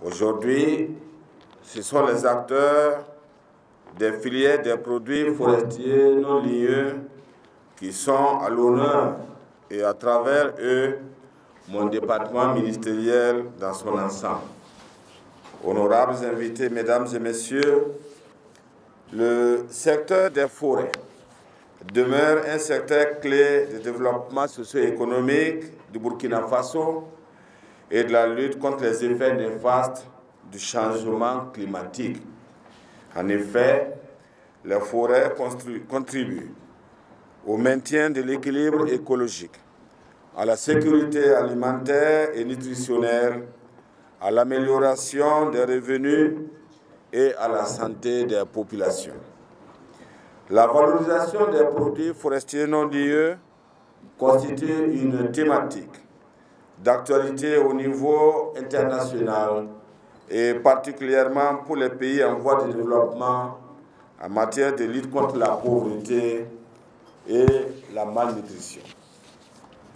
Aujourd'hui, ce sont les acteurs des filières des produits forestiers non ligneux qui sont à l'honneur et à travers eux, mon département ministériel dans son ensemble. Honorables invités, mesdames et messieurs, le secteur des forêts demeure un secteur clé de développement socio-économique du Burkina Faso et de la lutte contre les effets néfastes du changement climatique. En effet, les forêts contribuent au maintien de l'équilibre écologique, à la sécurité alimentaire et nutritionnelle, à l'amélioration des revenus et à la santé des populations. La valorisation des produits forestiers non ligneux constitue une thématique d'actualité au niveau international et particulièrement pour les pays en voie de développement en matière de lutte contre la pauvreté et la malnutrition.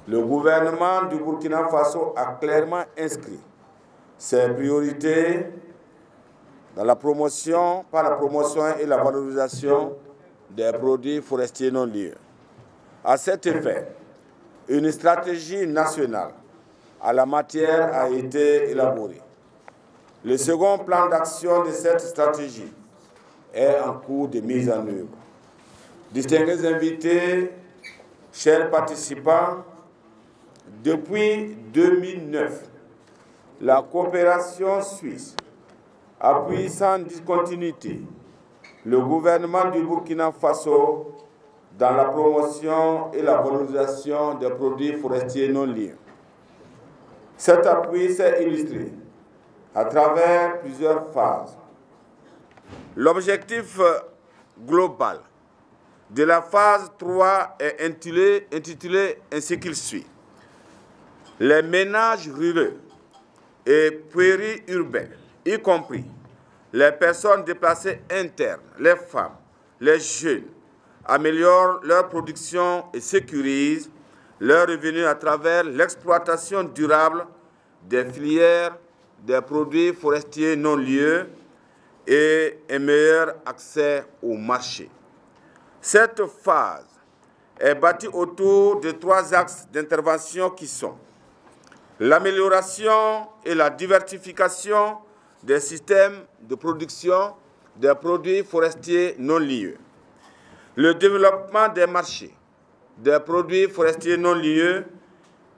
Le gouvernement du Burkina Faso a clairement inscrit ses priorités dans la promotion, par la promotion et la valorisation des produits forestiers non ligneux. À cet effet, une stratégie nationale à la matière a été élaborée. Le second plan d'action de cette stratégie est en cours de mise en œuvre. Distingués invités, chers participants, depuis 2009, la coopération suisse appuie sans discontinuité le gouvernement du Burkina Faso dans la promotion et la valorisation des produits forestiers non ligneux. Cet appui s'est illustré à travers plusieurs phases. L'objectif global de la phase 3 est intitulé ainsi qu'il suit. Les ménages ruraux et périurbains, y compris les personnes déplacées internes, les femmes, les jeunes, améliorent leur production et sécurisent leurs revenus à travers l'exploitation durable des filières des produits forestiers non ligneux et un meilleur accès au marché. Cette phase est bâtie autour de 3 axes d'intervention qui sont l'amélioration et la diversification des systèmes de production des produits forestiers non ligneux, le développement des marchés des produits forestiers non ligneux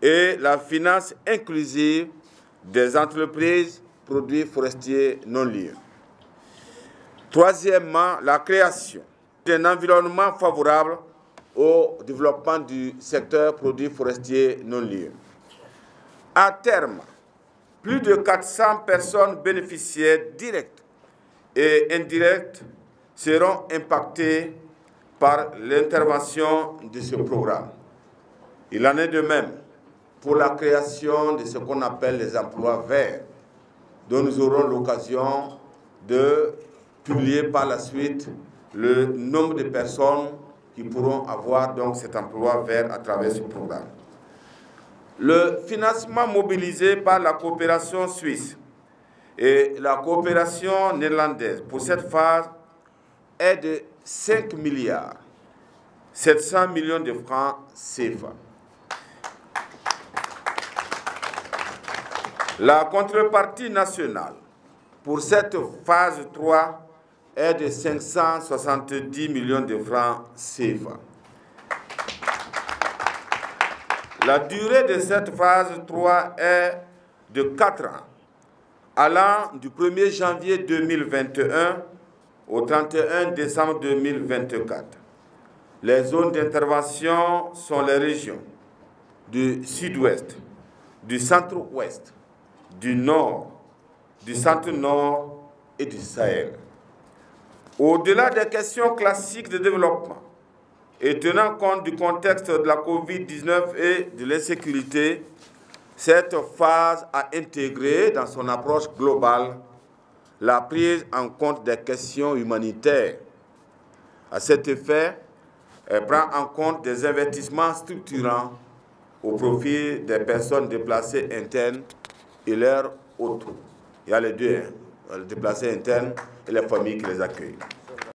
et la finance inclusive des entreprises produits forestiers non ligneux. Troisièmement, la création d'un environnement favorable au développement du secteur produits forestiers non ligneux. À terme, plus de 400 personnes bénéficiaires directes et indirectes seront impactées par l'intervention de ce programme. Il en est de même pour la création de ce qu'on appelle les emplois verts, dont nous aurons l'occasion de publier par la suite le nombre de personnes qui pourront avoir donc cet emploi vert à travers ce programme. Le financement mobilisé par la coopération suisse et la coopération néerlandaise pour cette phase est de 5 milliards 700 millions de francs CFA. La contrepartie nationale pour cette phase 3 est de 570 millions de francs CFA. La durée de cette phase 3 est de 4 ans, allant du 1er janvier 2021 au 31 décembre 2024. Les zones d'intervention sont les régions du sud-ouest, du centre-ouest, du nord, du centre-nord et du Sahel. Au-delà des questions classiques de développement, et tenant compte du contexte de la COVID-19 et de l'insécurité, cette phase a intégré dans son approche globale la prise en compte des questions humanitaires. À cet effet, elle prend en compte des investissements structurants au profit des personnes déplacées internes et leurs autres. Il y a les deux, hein, les déplacés internes et les familles qui les accueillent.